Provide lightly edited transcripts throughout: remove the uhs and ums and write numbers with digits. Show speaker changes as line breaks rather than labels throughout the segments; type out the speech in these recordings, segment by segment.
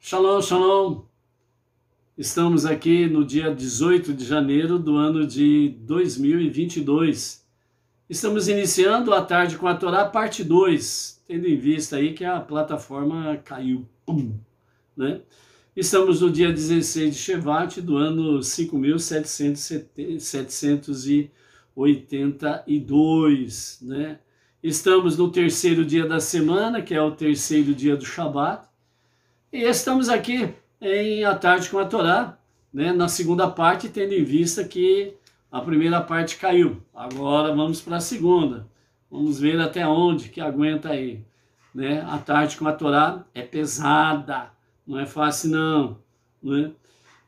Shalom, shalom! Estamos aqui no dia 18 de janeiro do ano de 2022. Estamos iniciando a tarde com a Torá, parte 2, tendo em vista aí que a plataforma caiu. Pum, né? Estamos no dia 16 de Shevat do ano 5.782, né? Estamos no terceiro dia da semana, que é o terceiro dia do Shabat. E estamos aqui em A Tarde com a Torá, né, na segunda parte, tendo em vista que a primeira parte caiu. Agora vamos para a segunda. Vamos ver até onde que aguenta aí. Né? A Tarde com a Torá é pesada, não é fácil não. Né?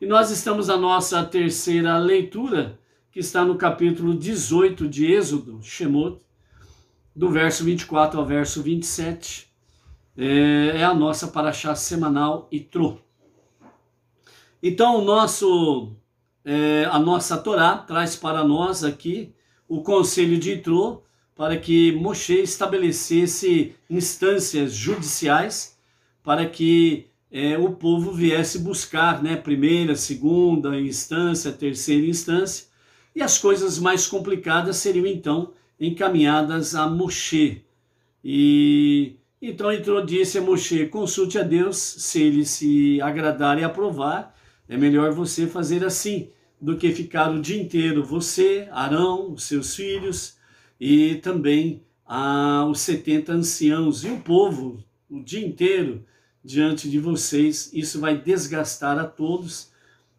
E nós estamos na nossa terceira leitura, que está no capítulo 18 de Êxodo, Shemot, do verso 24 ao verso 27. É a nossa paraxá semanal Itrô. Então a nossa Torá traz para nós aqui o conselho de Itrô para que Moshe estabelecesse instâncias judiciais para que o povo viesse buscar, né, primeira, segunda instância, terceira instância, e as coisas mais complicadas seriam então encaminhadas a Moshe. Então Itrô disse a Moshe: consulte a Deus, se ele se agradar e aprovar, é melhor você fazer assim, do que ficar o dia inteiro, você, Arão, os seus filhos, e também os 70 anciãos e o povo, o dia inteiro, diante de vocês. Isso vai desgastar a todos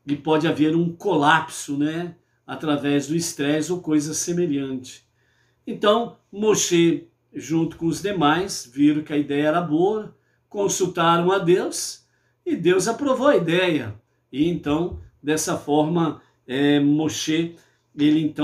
e pode haver um colapso, né, através do estresse ou coisa semelhante. Então, Moshe, junto com os demais, viram que a ideia era boa, consultaram a Deus e Deus aprovou a ideia. E então, dessa forma, Moshe, ele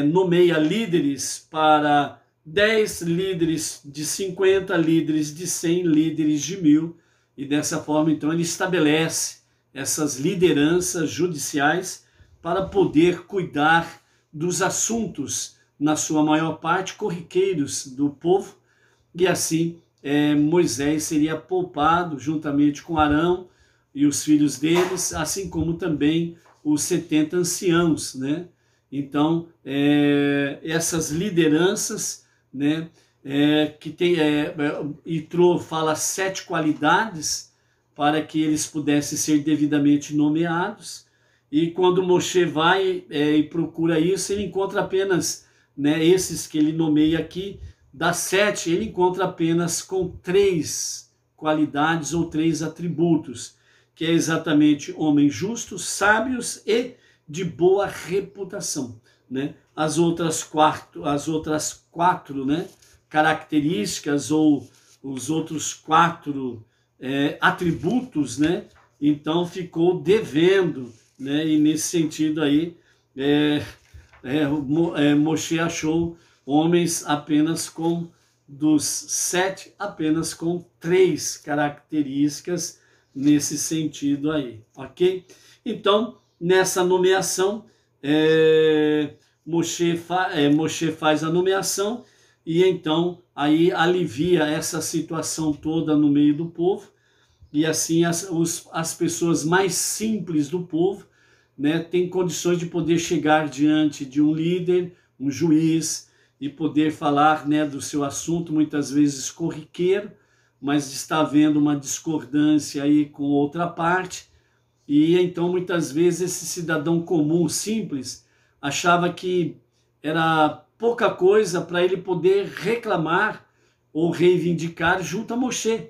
nomeia líderes para 10 líderes de 50, líderes de 100, líderes de 1000. E dessa forma, então, ele estabelece essas lideranças judiciais para poder cuidar dos assuntos, na sua maior parte, corriqueiros do povo, e assim Moisés seria poupado juntamente com Arão e os filhos deles, assim como também os 70 anciãos, né? Então, essas lideranças, né, que tem, Itrô fala 7 qualidades para que eles pudessem ser devidamente nomeados, e quando Moshe vai e procura isso, ele encontra apenas, né, esses que ele nomeia aqui, das 7, ele encontra apenas com 3 qualidades ou 3 atributos, que é exatamente homens justos, sábios e de boa reputação. Né? As outras quatro, né, características ou os outros 4 atributos, né, então ficou devendo, né, e nesse sentido aí, Moshe achou homens apenas dos 7, apenas com 3 características nesse sentido aí, ok? Então, nessa nomeação, Moshe faz a nomeação e então aí alivia essa situação toda no meio do povo, e assim as pessoas mais simples do povo, né, tem condições de poder chegar diante de um líder, um juiz, e poder falar, né, do seu assunto, muitas vezes corriqueiro, mas está havendo uma discordância aí com outra parte, e então muitas vezes esse cidadão comum, simples, achava que era pouca coisa para ele poder reclamar ou reivindicar junto a Moshe.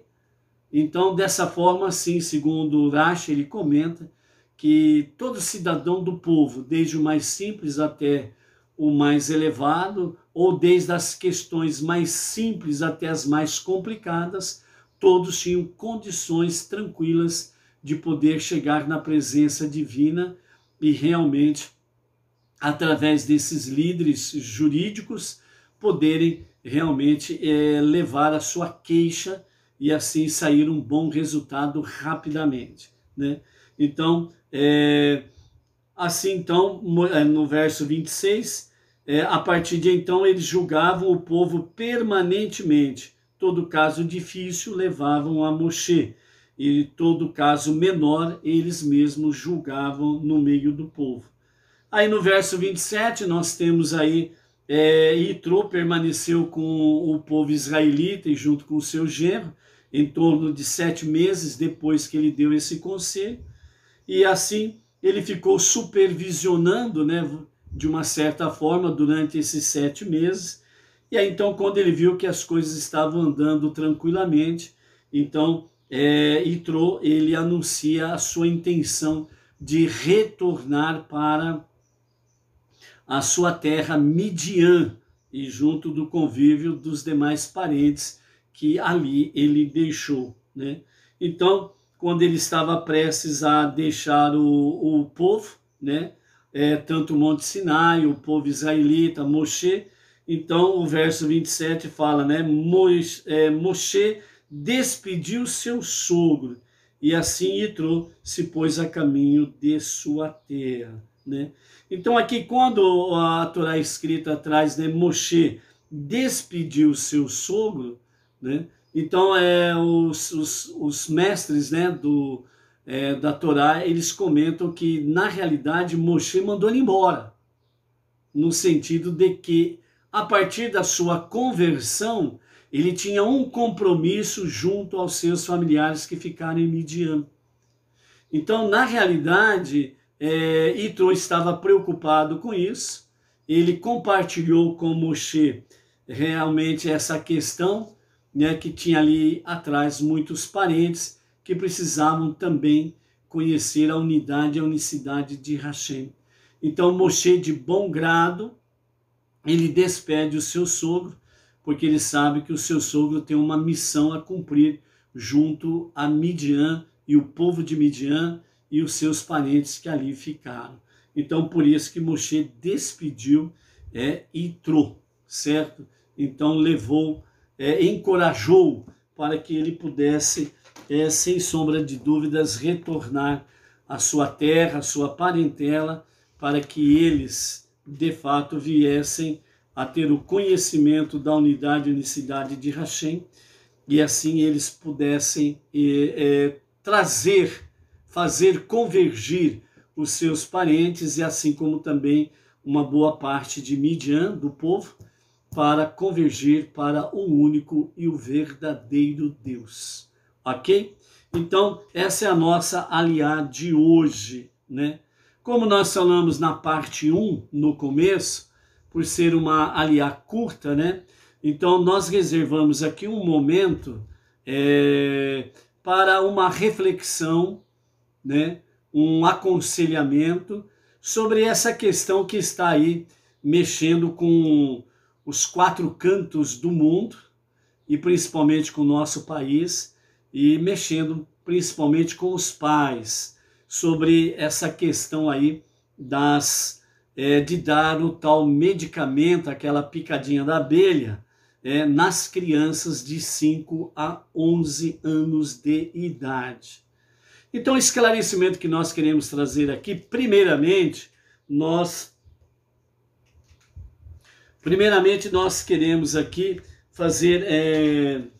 Então, dessa forma, sim, segundo Rashi, ele comenta que todo cidadão do povo, desde o mais simples até o mais elevado, ou desde as questões mais simples até as mais complicadas, todos tinham condições tranquilas de poder chegar na presença divina e realmente, através desses líderes jurídicos, poderem realmente levar a sua queixa e assim sair um bom resultado rapidamente, né? Então, assim então, no verso 26, a partir de então eles julgavam o povo permanentemente, todo caso difícil levavam a Moshe, e todo caso menor eles mesmos julgavam no meio do povo. Aí no verso 27 nós temos aí, Itrô permaneceu com o povo israelita e junto com o seu genro, em torno de 7 meses depois que ele deu esse conselho, e assim ele ficou supervisionando, né, de uma certa forma durante esses 7 meses, e aí então quando ele viu que as coisas estavam andando tranquilamente, então Itrô ele anuncia a sua intenção de retornar para a sua terra Midian, e junto do convívio dos demais parentes que ali ele deixou, né? Então, quando ele estava prestes a deixar o povo, né? Tanto o Monte Sinai, o povo israelita, Moshe, então o verso 27 fala, né? Moshe despediu seu sogro, e assim Itrô se pôs a caminho de sua terra, né? Então aqui quando a Torá escrita traz, né, Moshe despediu seu sogro, né? Então os mestres, né, da Torá, eles comentam que na realidade Moshe mandou ele embora, no sentido de que a partir da sua conversão ele tinha um compromisso junto aos seus familiares que ficaram em Midian. Então na realidade Itrô estava preocupado com isso, ele compartilhou com Moshe realmente essa questão, né, que tinha ali atrás muitos parentes que precisavam também conhecer a unidade e a unicidade de Hashem. Então Moshe, de bom grado, ele despede o seu sogro, porque ele sabe que o seu sogro tem uma missão a cumprir junto a Midian e o povo de Midian e os seus parentes que ali ficaram. Então, por isso que Moshe despediu Itrô, certo? Então, levou, encorajou para que ele pudesse, sem sombra de dúvidas, retornar à sua terra, à sua parentela, para que eles, de fato, viessem a ter o conhecimento da unidade e unicidade de Hashem, e assim eles pudessem fazer convergir os seus parentes, e assim como também uma boa parte de Midian, do povo, para convergir para o único e o verdadeiro Deus. Ok? Então, essa é a nossa aliá de hoje, né? Como nós falamos na parte 1, no começo, por ser uma aliá curta, né? Então, nós reservamos aqui um momento para uma reflexão, né, um aconselhamento sobre essa questão que está aí mexendo com os 4 cantos do mundo e principalmente com o nosso país, e mexendo principalmente com os pais, sobre essa questão aí de dar o tal medicamento, aquela picadinha da abelha, nas crianças de 5 a 11 anos de idade. Então, o esclarecimento que nós queremos trazer aqui, primeiramente, nós queremos aqui fazer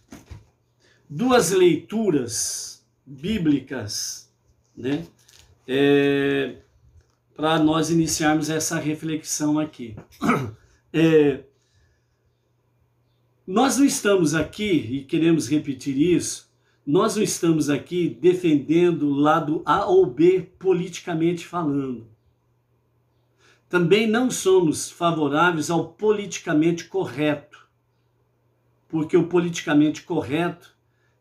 2 leituras bíblicas, né, para nós iniciarmos essa reflexão aqui. Nós não estamos aqui, e queremos repetir isso, nós não estamos aqui defendendo o lado A ou B politicamente falando. Também não somos favoráveis ao politicamente correto, porque o politicamente correto,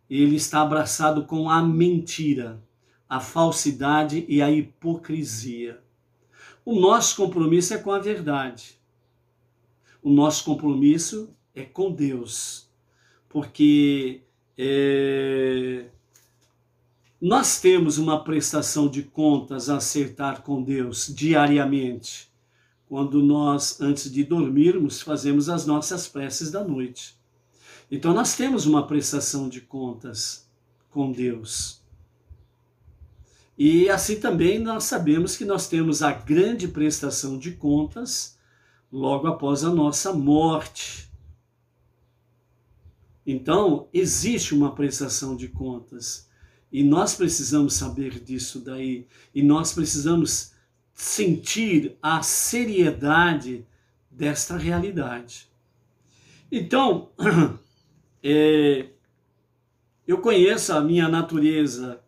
ele está abraçado com a mentira, a falsidade e a hipocrisia. O nosso compromisso é com a verdade. O nosso compromisso é com Deus, porque nós temos uma prestação de contas a acertar com Deus diariamente, quando nós, antes de dormirmos, fazemos as nossas preces da noite. Então nós temos uma prestação de contas com Deus. E assim também nós sabemos que nós temos a grande prestação de contas logo após a nossa morte. Então, existe uma prestação de contas. E nós precisamos saber disso daí. E nós precisamos sentir a seriedade desta realidade. Então, eu conheço a minha natureza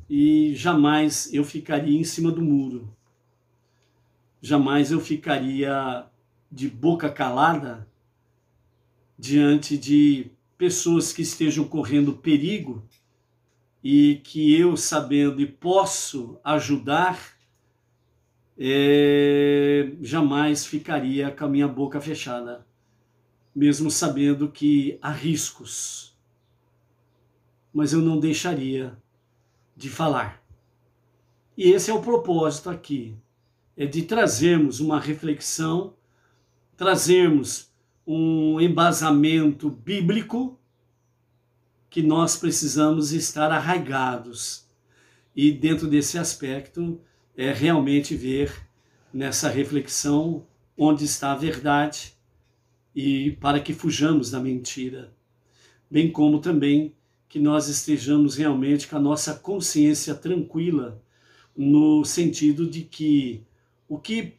e jamais eu ficaria em cima do muro. Jamais eu ficaria de boca calada diante de pessoas que estejam correndo perigo e que eu, sabendo e posso ajudar, jamais ficaria com a minha boca fechada, mesmo sabendo que há riscos. Mas eu não deixaria de falar. E esse é o propósito aqui, é de trazermos uma reflexão, trazermos um embasamento bíblico que nós precisamos estar arraigados. E dentro desse aspecto, é realmente ver nessa reflexão onde está a verdade e para que fujamos da mentira. Bem como também que nós estejamos realmente com a nossa consciência tranquila, no sentido de que o que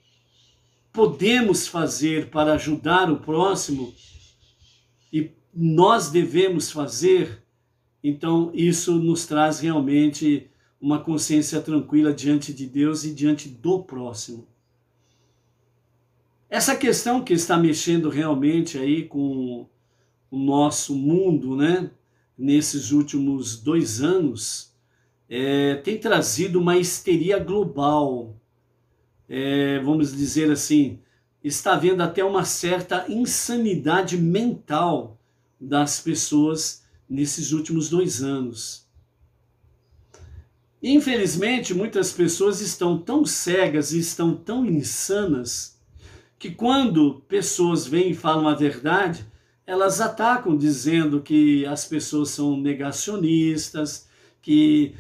podemos fazer para ajudar o próximo e nós devemos fazer, então isso nos traz realmente uma consciência tranquila diante de Deus e diante do próximo. Essa questão que está mexendo realmente aí com o nosso mundo, né, nesses últimos 2 anos, tem trazido uma histeria global. Vamos dizer assim, está havendo até uma certa insanidade mental das pessoas nesses últimos 2 anos. Infelizmente, muitas pessoas estão tão cegas e estão tão insanas que quando pessoas vêm e falam a verdade, elas atacam dizendo que as pessoas são negacionistas, que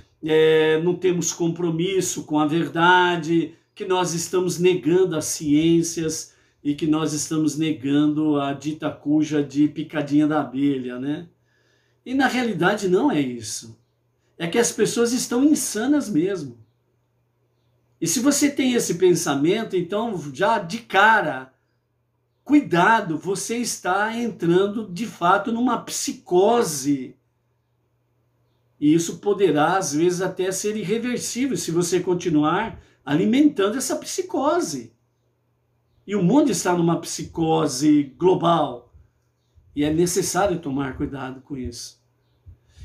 não temos compromisso com a verdade, que nós estamos negando as ciências e que nós estamos negando a dita cuja de picadinha da abelha, né? E na realidade não é isso. É que as pessoas estão insanas mesmo. E se você tem esse pensamento, então já de cara, cuidado, você está entrando de fato numa psicose. E isso poderá, às vezes, até ser irreversível se você continuar alimentando essa psicose. E o mundo está numa psicose global. E é necessário tomar cuidado com isso.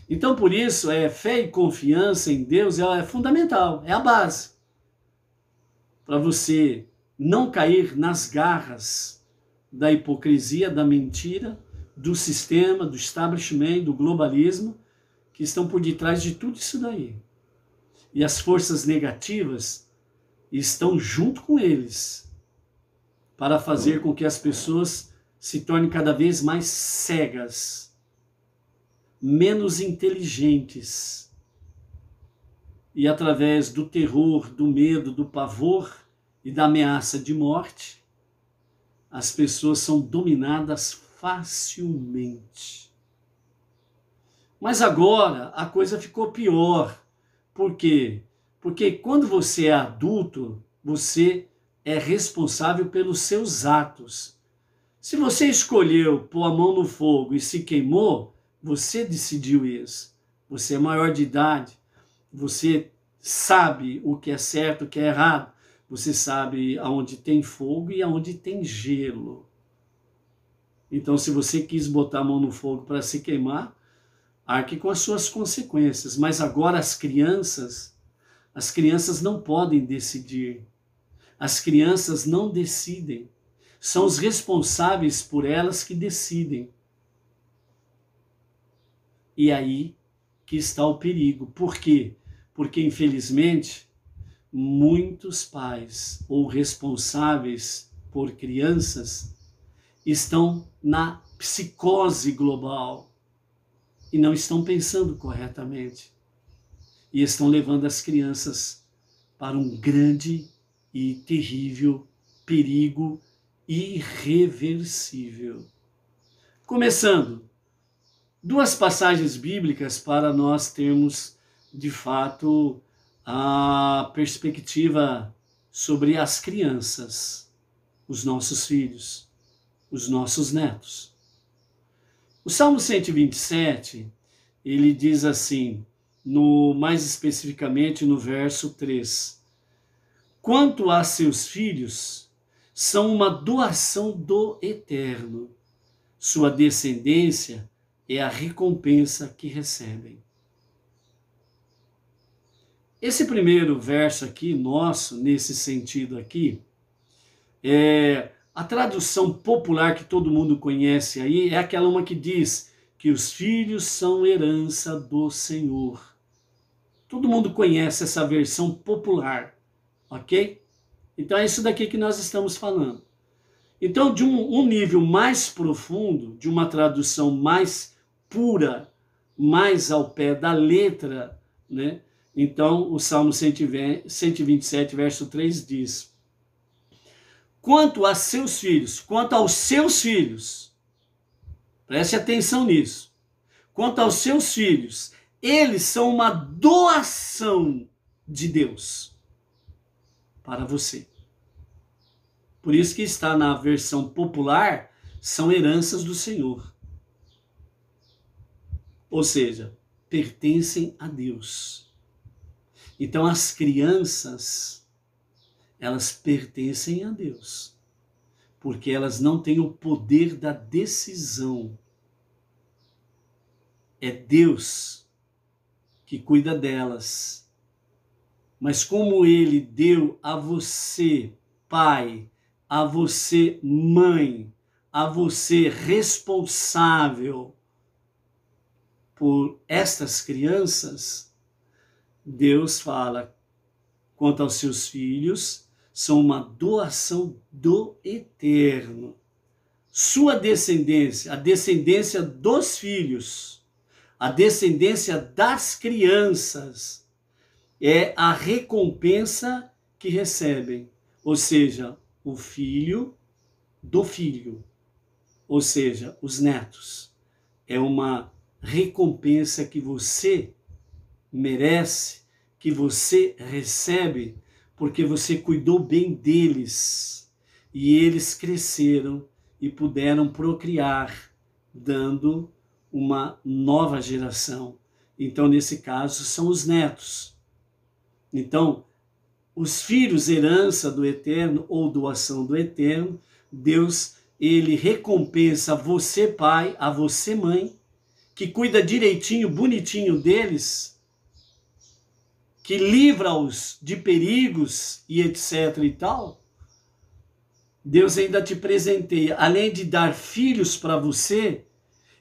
Então, por isso, fé e confiança em Deus é fundamental, é a base. Para você não cair nas garras da hipocrisia, da mentira, do sistema, do establishment, do globalismo, que estão por detrás de tudo isso daí. E as forças negativas estão junto com eles para fazer com que as pessoas se tornem cada vez mais cegas, menos inteligentes. E através do terror, do medo, do pavor e da ameaça de morte, as pessoas são dominadas facilmente. Mas agora a coisa ficou pior. Por quê? Porque quando você é adulto, você é responsável pelos seus atos. Se você escolheu pôr a mão no fogo e se queimou, você decidiu isso. Você é maior de idade. Você sabe o que é certo, o que é errado. Você sabe aonde tem fogo e aonde tem gelo. Então, se você quis botar a mão no fogo para se queimar, arque com as suas consequências. Mas agora as crianças não podem decidir. As crianças não decidem. São os responsáveis por elas que decidem. E aí que está o perigo. Por quê? Porque, infelizmente, muitos pais ou responsáveis por crianças estão na psicose global e não estão pensando corretamente. E estão levando as crianças para um grande e terrível perigo irreversível. Começando, 2 passagens bíblicas para nós termos de fato, a perspectiva sobre as crianças, os nossos filhos, os nossos netos. O Salmo 127, ele diz assim, mais especificamente no verso 3: quanto a seus filhos, são uma doação do Eterno. Sua descendência é a recompensa que recebem. Esse primeiro verso aqui, nosso, nesse sentido aqui, a tradução popular que todo mundo conhece aí é aquela uma que diz que os filhos são herança do Senhor. Todo mundo conhece essa versão popular, ok? Então é isso daqui que nós estamos falando. Então, de um nível mais profundo, de uma tradução mais pura, mais ao pé da letra, né? Então, o Salmo 127, verso 3 diz: quanto aos seus filhos, preste atenção nisso, quanto aos seus filhos, eles são uma doação de Deus para você. Por isso que está na versão popular, são heranças do Senhor. Ou seja, pertencem a Deus. Então as crianças, elas pertencem a Deus, porque elas não têm o poder da decisão. É Deus que cuida delas. Mas como Ele deu a você, pai, a você, mãe, a você, responsável por estas crianças, Deus fala, quanto aos seus filhos, são uma doação do Eterno. Sua descendência, a descendência dos filhos, a descendência das crianças, é a recompensa que recebem. Ou seja, o filho do filho, ou seja, os netos. É uma recompensa que você merece, que você recebe, porque você cuidou bem deles e eles cresceram e puderam procriar, dando uma nova geração. Então, nesse caso, são os netos. Então, os filhos, herança do Eterno ou doação do Eterno, Deus, ele recompensa você, pai, a você, mãe, que cuida direitinho, bonitinho deles, que livra-os de perigos e etc e tal. Deus ainda te presenteia, além de dar filhos para você,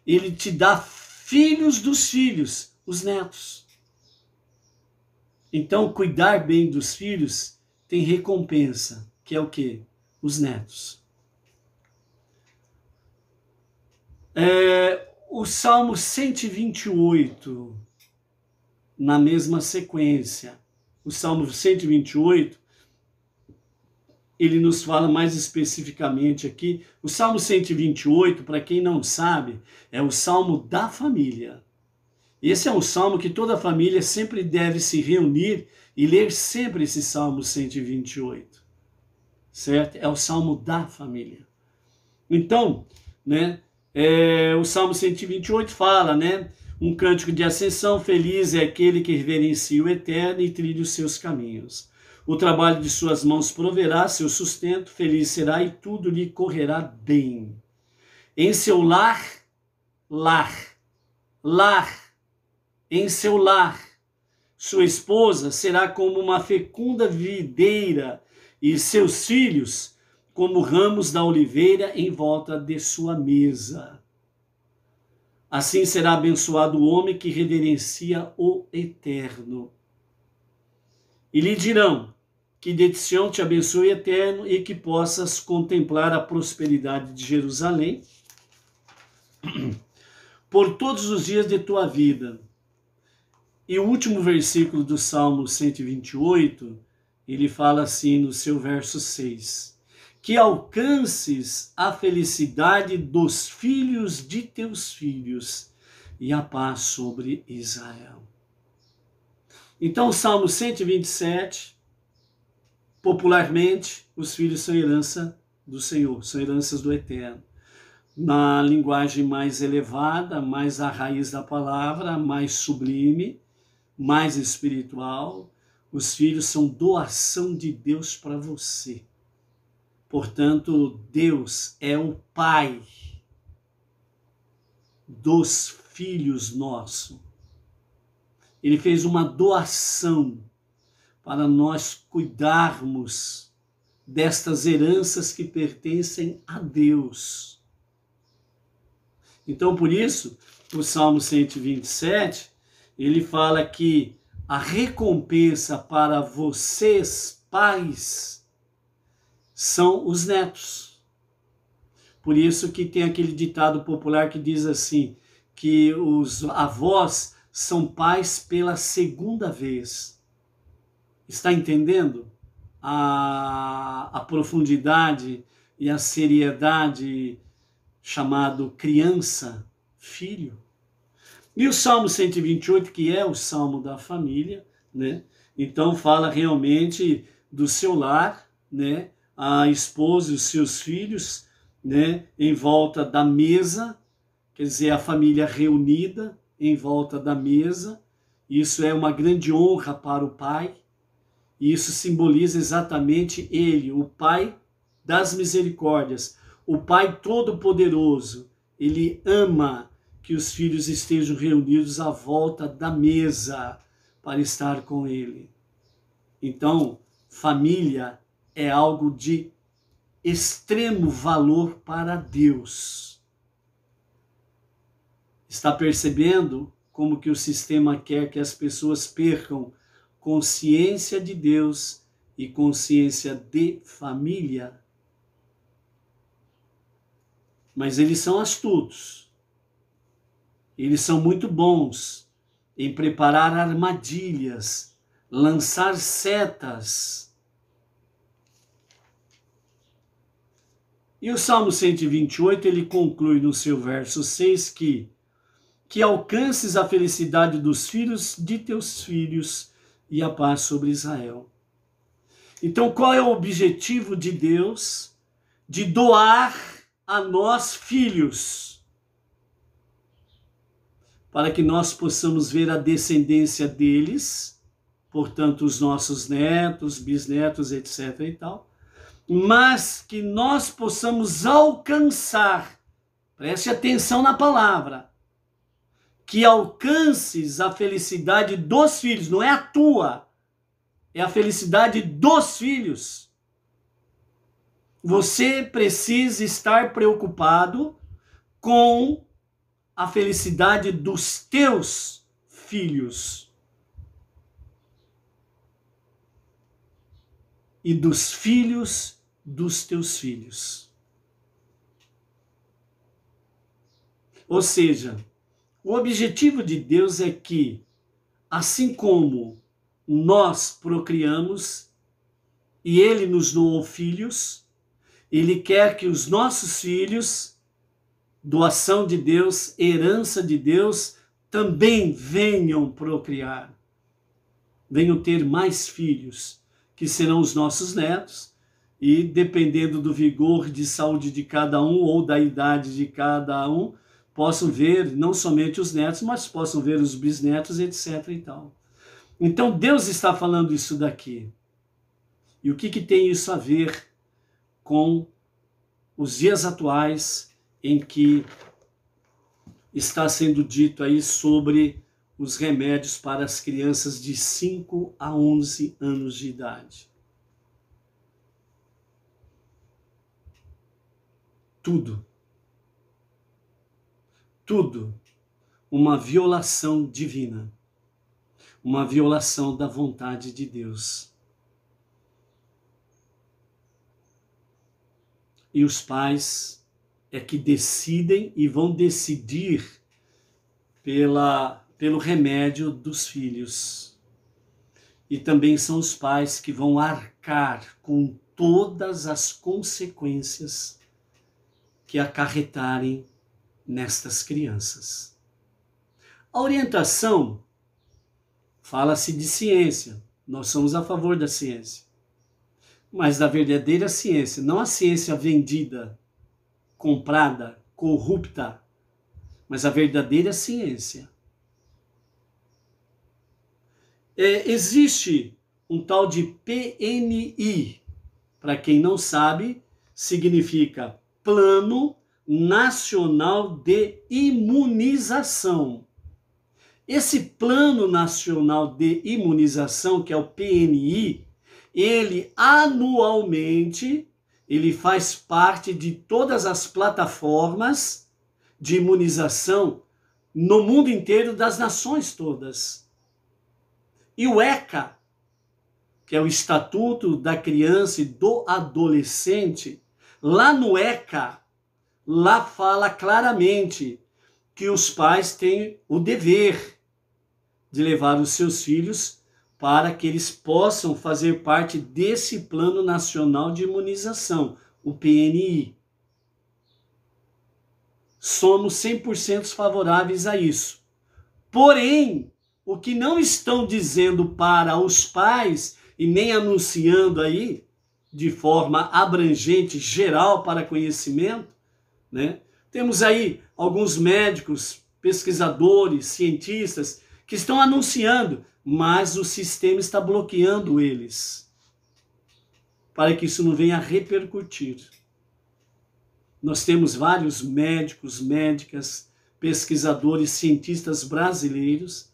ele te dá filhos dos filhos, os netos. Então, cuidar bem dos filhos tem recompensa, que é o quê? Os netos. O Salmo 128, na mesma sequência, o Salmo 128, ele nos fala mais especificamente aqui. O Salmo 128, para quem não sabe, é o Salmo da família. Esse é um salmo que toda família sempre deve se reunir e ler sempre esse Salmo 128, certo? É o Salmo da família. Então, né, o Salmo 128 fala, né, um cântico de ascensão, feliz é aquele que reverencia o Eterno e trilha os seus caminhos. O trabalho de suas mãos proverá seu sustento, feliz será e tudo lhe correrá bem. Em seu lar, em seu lar, sua esposa será como uma fecunda videira e seus filhos como ramos da oliveira em volta de sua mesa. Assim será abençoado o homem que reverencia o Eterno. E lhe dirão que de Sião te abençoe Eterno e que possas contemplar a prosperidade de Jerusalém por todos os dias de tua vida. E o último versículo do Salmo 128, ele fala assim no seu verso 6, que alcances a felicidade dos filhos de teus filhos e a paz sobre Israel. Então, o Salmo 127, popularmente, os filhos são herança do Senhor, são heranças do Eterno. Na linguagem mais elevada, mais a raiz da palavra, mais sublime, mais espiritual, os filhos são doação de Deus para você. Portanto, Deus é o Pai dos filhos nossos. Ele fez uma doação para nós cuidarmos destas heranças que pertencem a Deus. Então, por isso, o Salmo 127, ele fala que a recompensa para vocês, pais, são os netos. Por isso que tem aquele ditado popular que diz assim, que os avós são pais pela segunda vez. Está entendendo a profundidade e a seriedade chamado criança, filho? E o Salmo 128, que é o Salmo da família, né? Então fala realmente do seu lar, né? A esposa e os seus filhos, né? Em volta da mesa, quer dizer, a família reunida em volta da mesa. Isso é uma grande honra para o pai. E isso simboliza exatamente ele, o Pai das misericórdias, o Pai todo-poderoso. Ele ama que os filhos estejam reunidos à volta da mesa para estar com ele. Então, família é algo de extremo valor para Deus. Está percebendo como que o sistema quer que as pessoas percam consciência de Deus e consciência de família? Mas eles são astutos. Eles são muito bons em preparar armadilhas, lançar setas. E o Salmo 128, ele conclui no seu verso 6 que alcances a felicidade dos filhos de teus filhos e a paz sobre Israel. Então, qual é o objetivo de Deus de doar a nós filhos? Para que nós possamos ver a descendência deles, portanto, os nossos netos, bisnetos, etc. e tal, mas que nós possamos alcançar, preste atenção na palavra, que alcances a felicidade dos filhos, não é a tua, é a felicidade dos filhos. Você precisa estar preocupado com a felicidade dos teus filhos e dos filhos dos teus filhos. Ou seja, o objetivo de Deus é que, assim como nós procriamos e Ele nos doou filhos, Ele quer que os nossos filhos, doação de Deus, herança de Deus, também venham procriar. Venham ter mais filhos, que serão os nossos netos, e dependendo do vigor de saúde de cada um ou da idade de cada um, possam ver não somente os netos, mas possam ver os bisnetos, etc. e tal. Então Deus está falando isso daqui. E o que tem isso a ver com os dias atuais em que está sendo dito aí sobre os remédios para as crianças de 5 a 11 anos de idade? Tudo uma violação divina, uma violação da vontade de Deus. E os pais é que decidem e vão decidir pelo remédio dos filhos. E também são os pais que vão arcar com todas as consequências que acarretarem nestas crianças. A orientação Fala-se de ciência. Nós somos a favor da ciência. Mas da verdadeira ciência, não a ciência vendida, comprada, corrupta, mas a verdadeira ciência. Existe um tal de PNI. Para quem não sabe, significa Plano Nacional de Imunização. Esse Plano Nacional de Imunização, que é o PNI, ele anualmente, ele faz parte de todas as plataformas de imunização no mundo inteiro, das nações todas. E o ECA, que é o Estatuto da Criança e do Adolescente, lá no ECA, lá fala claramente que os pais têm o dever de levar os seus filhos para que eles possam fazer parte desse Plano Nacional de Imunização, o PNI. Somos 100% favoráveis a isso. Porém, o que não estão dizendo para os pais e nem anunciando aí de forma abrangente, geral, para conhecimento, né? Temos aí alguns médicos, pesquisadores, cientistas que estão anunciando, mas o sistema está bloqueando eles para que isso não venha a repercutir. Nós temos vários médicos, médicas, pesquisadores, cientistas brasileiros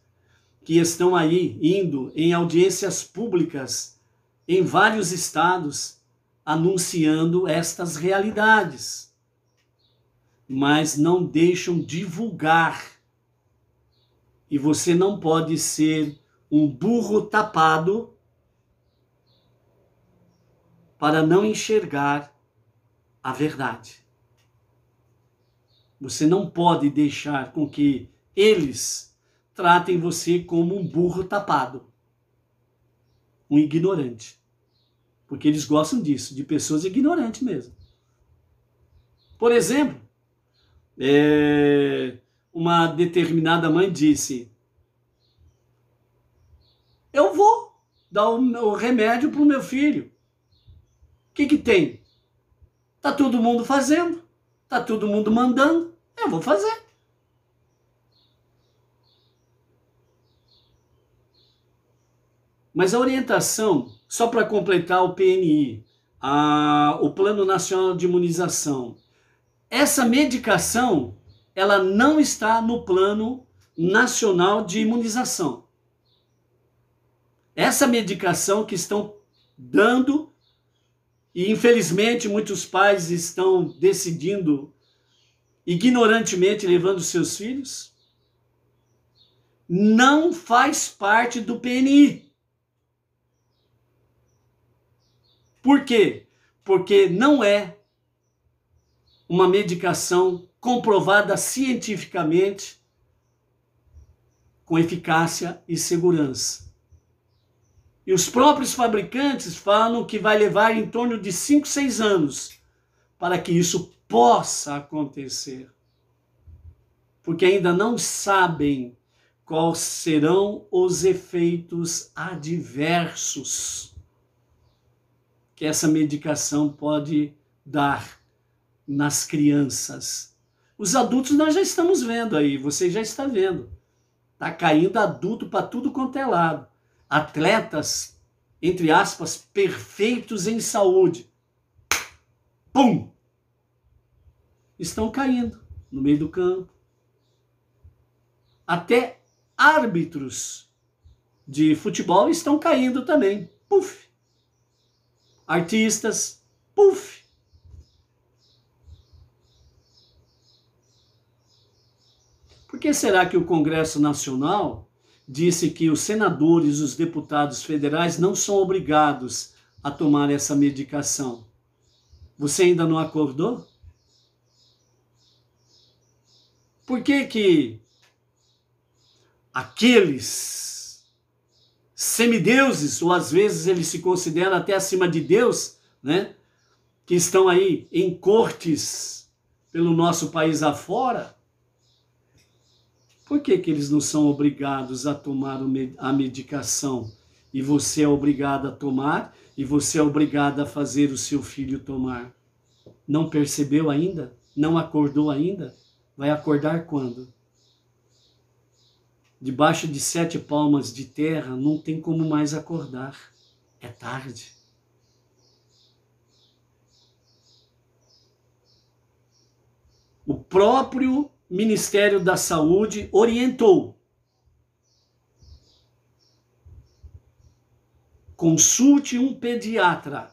que estão aí indo em audiências públicas em vários estados anunciando estas realidades, mas não deixam divulgar. E você não pode ser um burro tapado para não enxergar a verdade. Você não pode deixar com que eles tratem você como um burro tapado, um ignorante. Porque eles gostam disso, de pessoas ignorantes mesmo. Por exemplo, uma determinada mãe disse: eu vou dar o remédio para o meu filho. O que tem? Tá todo mundo fazendo, tá todo mundo mandando, eu vou fazer. Mas a orientação, só para completar o PNI, o Plano Nacional de Imunização, essa medicação, ela não está no Plano Nacional de Imunização. Essa medicação que estão dando, e infelizmente muitos pais estão decidindo ignorantemente levando seus filhos, não faz parte do PNI. Por quê? Porque não é uma medicação comprovada cientificamente com eficácia e segurança. E os próprios fabricantes falam que vai levar em torno de 5, 6 anos para que isso possa acontecer. Porque ainda não sabem quais serão os efeitos adversos que essa medicação pode dar nas crianças. Os adultos nós já estamos vendo aí, você já está vendo. Está caindo adulto para tudo quanto é lado. Atletas, entre aspas, perfeitos em saúde. Pum! Estão caindo no meio do campo. Até árbitros de futebol estão caindo também. Puf! Artistas, puf! Por que será que o Congresso Nacional disse que os senadores, os deputados federais não são obrigados a tomar essa medicação? Você ainda não acordou? Por que aqueles semideuses, ou às vezes eles se consideram até acima de Deus, né, que estão aí em cortes pelo nosso país afora, Por que que eles não são obrigados a tomar a medicação e você é obrigado a tomar e você é obrigado a fazer o seu filho tomar? Não percebeu ainda? Não acordou ainda? Vai acordar quando? Debaixo de 7 palmos de terra não tem como mais acordar. É tarde. O próprio Ministério da Saúde orientou: consulte um pediatra.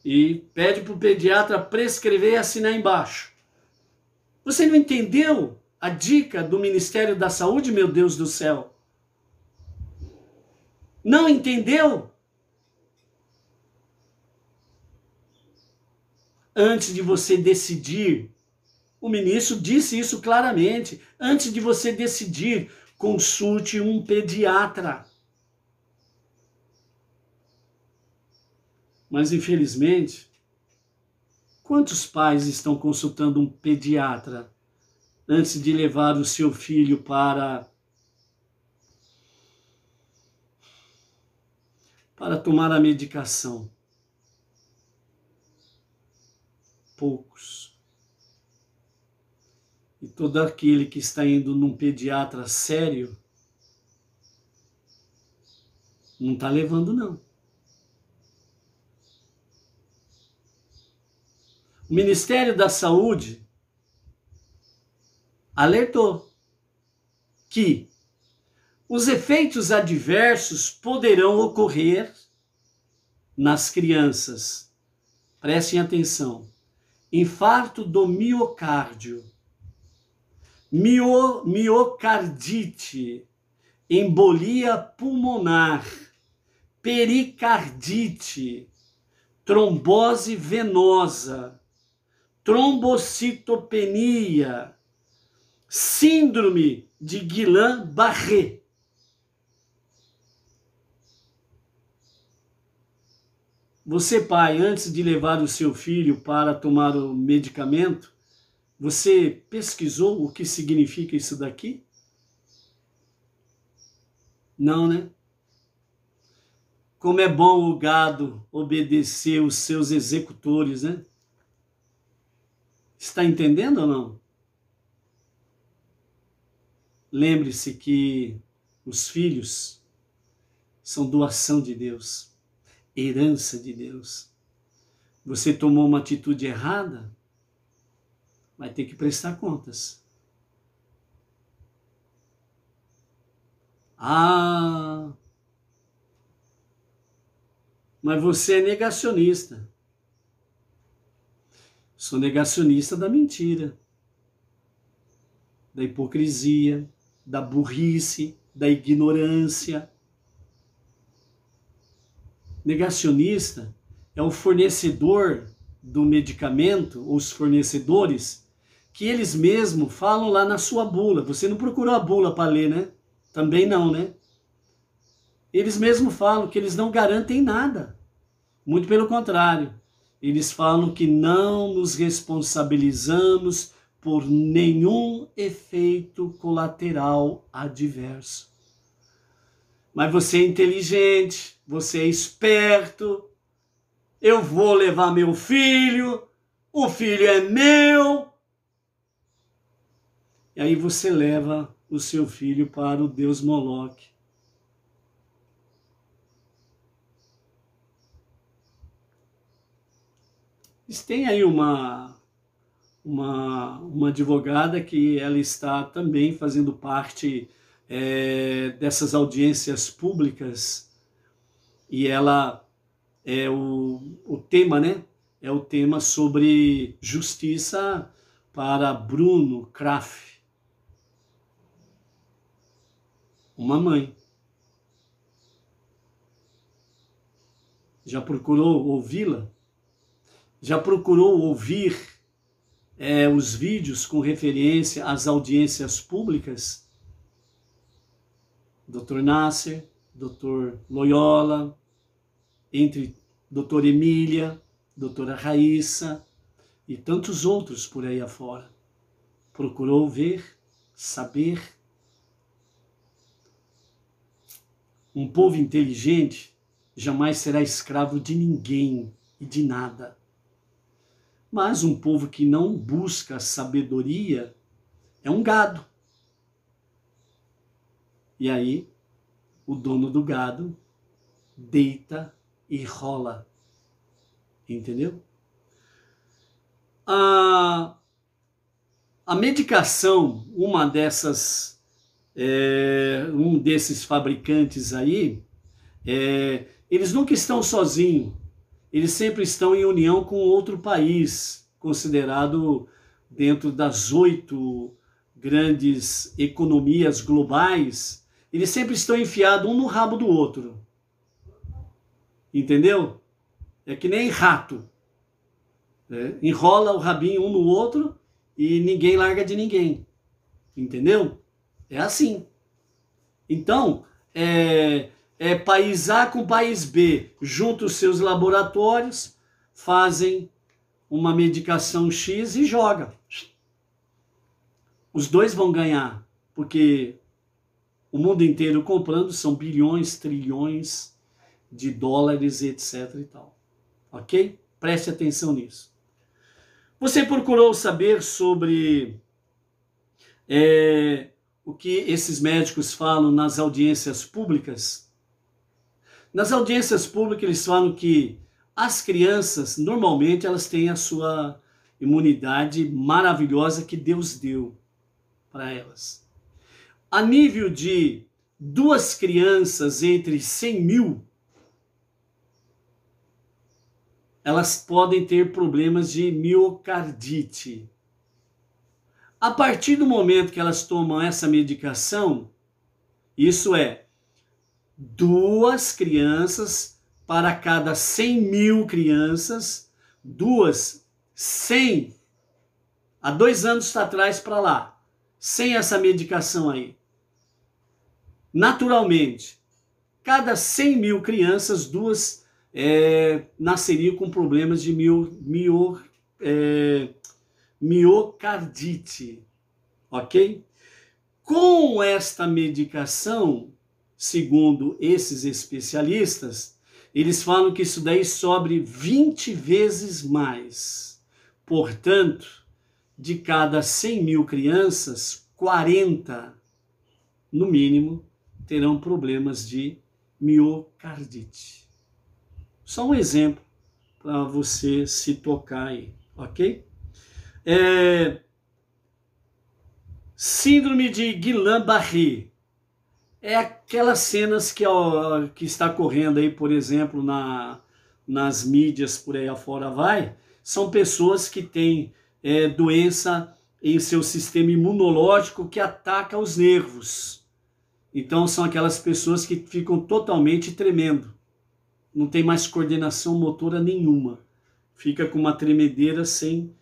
E pede para o pediatra prescrever e assinar embaixo. Você não entendeu a dica do Ministério da Saúde, meu Deus do céu? Não entendeu? Antes de você decidir, o ministro disse isso claramente, antes de você decidir, consulte um pediatra. Mas, infelizmente, quantos pais estão consultando um pediatra antes de levar o seu filho para tomar a medicação? Poucos. E todo aquele que está indo num pediatra sério não está levando, não. O Ministério da Saúde alertou que os efeitos adversos poderão ocorrer nas crianças. Prestem atenção. Infarto do miocárdio, miocardite, embolia pulmonar, pericardite, trombose venosa, trombocitopenia, síndrome de Guillain-Barré. Você, pai, antes de levar o seu filho para tomar o medicamento, você pesquisou o que significa isso daqui? Não, né? Como é bom o gado obedecer os seus executores, né? Está entendendo ou não? Lembre-se que os filhos são doação de Deus, herança de Deus. Você tomou uma atitude errada, vai ter que prestar contas. Ah, mas você é negacionista. Sou negacionista da mentira, da hipocrisia, da burrice, da ignorância. Negacionista é o fornecedor do medicamento, os fornecedores, que eles mesmos falam lá na sua bula. Você não procurou a bula para ler, né? Também não, né? Eles mesmos falam que eles não garantem nada. Muito pelo contrário. Eles falam que não nos responsabilizamos por nenhum efeito colateral adverso. Mas você é inteligente, você é esperto, eu vou levar meu filho, o filho é meu. E aí você leva o seu filho para o deus Moloque. Tem aí uma advogada que ela está também fazendo parte dessas audiências públicas, e ela o tema, né? É o tema sobre justiça para Bruno Kraft, uma mãe. Já procurou ouvi-la? Já procurou ouvir os vídeos com referência às audiências públicas? Dr. Nasser, Dr. Loyola, entre Dr. Emília, Doutora Raíssa e tantos outros por aí afora. Procurou ver? saber. Um povo inteligente jamais será escravo de ninguém e de nada. Mas um povo que não busca sabedoria é um gado. E aí, o dono do gado deita e rola. Entendeu? A medicação, um desses fabricantes aí, eles nunca estão sozinhos. Eles sempre estão em união com outro país, considerado dentro das 8 grandes economias globais. Eles sempre estão enfiados um no rabo do outro. Entendeu? É que nem rato. Enrola o rabinho um no outro e ninguém larga de ninguém. Entendeu? É assim. Então, país A com país B, juntam os seus laboratórios, fazem uma medicação X e joga. Os dois vão ganhar, porque o mundo inteiro comprando são bilhões, trilhões de dólares, etc. e tal. Ok? Preste atenção nisso. Você procurou saber sobre o que esses médicos falam nas audiências públicas? Nas audiências públicas eles falam que as crianças, normalmente, elas têm a sua imunidade maravilhosa que Deus deu para elas. A nível de 2 crianças entre 100 mil, elas podem ter problemas de miocardite. A partir do momento que elas tomam essa medicação, isso é 2 crianças para cada 100 mil crianças, 100, há 2 anos atrás para lá, sem essa medicação aí. Naturalmente, cada 100 mil crianças, 2 nasceriam com problemas de miocardite, ok? Com esta medicação, segundo esses especialistas, eles falam que isso daí sobe 20 vezes mais. Portanto, de cada 100 mil crianças, 40, no mínimo, terão problemas de miocardite. Só um exemplo para você se tocar aí, ok? Síndrome de Guillain-Barré. É aquelas cenas que está correndo aí, por exemplo, nas mídias por aí afora são pessoas que têm doença em seu sistema imunológico que ataca os nervos. Então são aquelas pessoas que ficam totalmente tremendo. Não tem mais coordenação motora nenhuma. Fica com uma tremedeira sem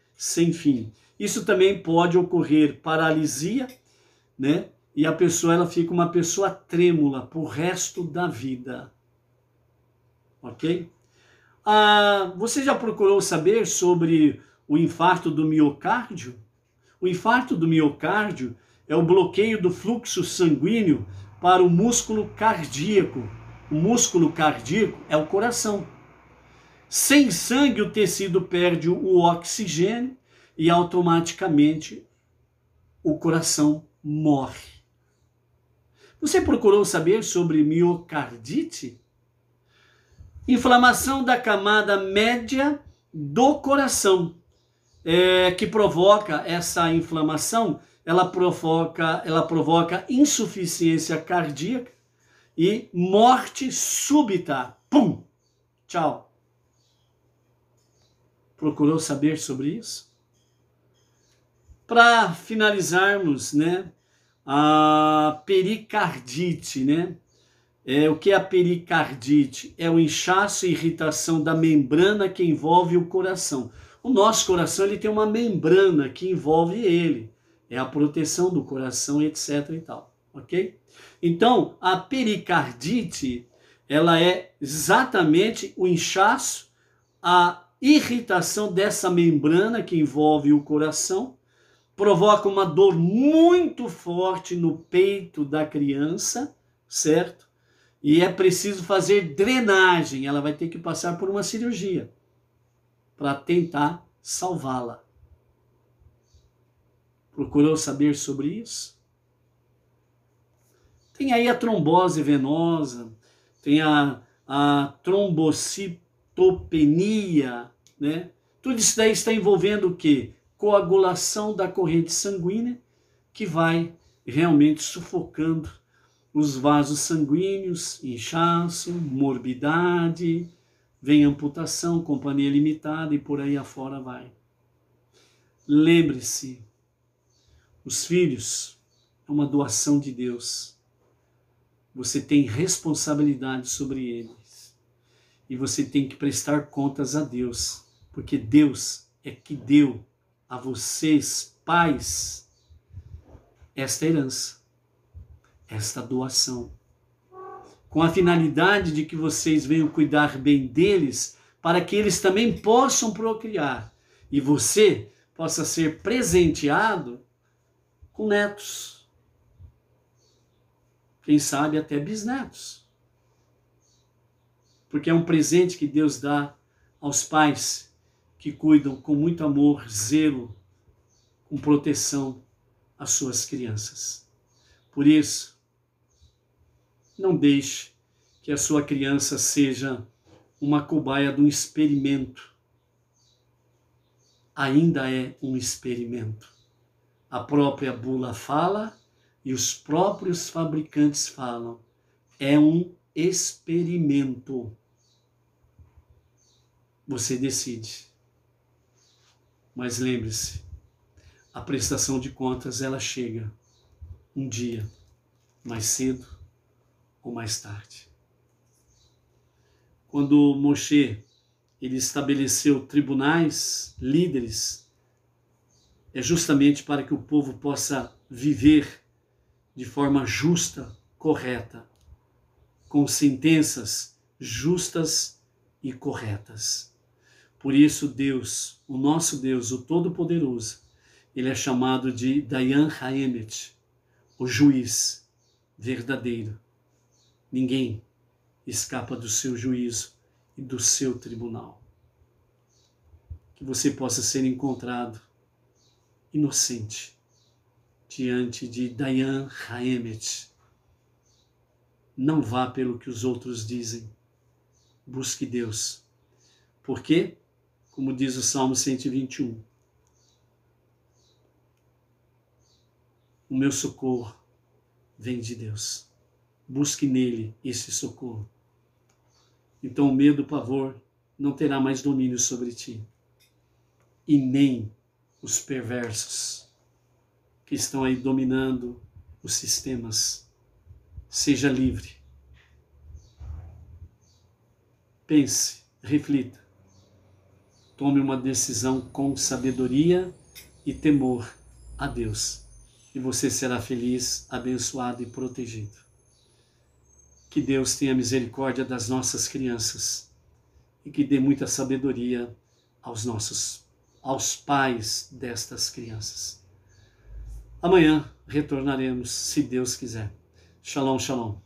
fim. Isso também pode ocorrer paralisia, né? E a pessoa ela fica uma pessoa trêmula pro resto da vida. Ok? Você já procurou saber sobre o infarto do miocárdio? O infarto do miocárdio é o bloqueio do fluxo sanguíneo para o músculo cardíaco. O músculo cardíaco é o coração. Sem sangue, o tecido perde o oxigênio e automaticamente o coração morre. Você procurou saber sobre miocardite? Inflamação da camada média do coração, que provoca essa inflamação, ela provoca insuficiência cardíaca e morte súbita. Pum! Tchau. Procurou saber sobre isso? Para finalizarmos, né, a pericardite, né? O que é a pericardite? É o inchaço e irritação da membrana que envolve o coração. O nosso coração ele tem uma membrana que envolve ele. É a proteção do coração, etc. e tal, ok? Então, a pericardite, ela é exatamente o inchaço, a irritação dessa membrana que envolve o coração, provoca uma dor muito forte no peito da criança, certo? E é preciso fazer drenagem, ela vai ter que passar por uma cirurgia para tentar salvá-la. Procurou saber sobre isso? Tem aí a trombose venosa, tem a trombocitopenia, né? Tudo isso daí está envolvendo o quê? Coagulação da corrente sanguínea, que vai realmente sufocando os vasos sanguíneos, inchaço, morbidade, vem amputação, companhia limitada e por aí afora vai. Lembre-se, os filhos é uma doação de Deus. Você tem responsabilidade sobre eles. E você tem que prestar contas a Deus, porque Deus é que deu a vocês, pais, esta herança, esta doação, com a finalidade de que vocês venham cuidar bem deles, para que eles também possam procriar, e você possa ser presenteado com netos, quem sabe até bisnetos, porque é um presente que Deus dá aos pais que cuidam com muito amor, zelo, com proteção às suas crianças. Por isso, não deixe que a sua criança seja uma cobaia de um experimento. Ainda é um experimento. A própria bula fala e os próprios fabricantes falam. É um experimento. Você decide. Mas lembre-se, a prestação de contas ela chega um dia, mais cedo ou mais tarde. Quando Moshe ele estabeleceu tribunais, líderes, é justamente para que o povo possa viver de forma justa, correta, com sentenças justas e corretas. Por isso Deus, o nosso Deus, o Todo-Poderoso, ele é chamado de Dayan Haemet, o juiz verdadeiro. Ninguém escapa do seu juízo e do seu tribunal. Que você possa ser encontrado inocente diante de Dayan Haemet. Não vá pelo que os outros dizem. Busque Deus. Por quê? Como diz o Salmo 121. O meu socorro vem de Deus. Busque nele esse socorro. Então o medo, o pavor, não terá mais domínio sobre ti. E nem os perversos que estão aí dominando os sistemas. Seja livre. Pense, reflita. Tome uma decisão com sabedoria e temor a Deus. E você será feliz, abençoado e protegido. Que Deus tenha misericórdia das nossas crianças e que dê muita sabedoria aos pais destas crianças. Amanhã retornaremos, se Deus quiser. Shalom, shalom.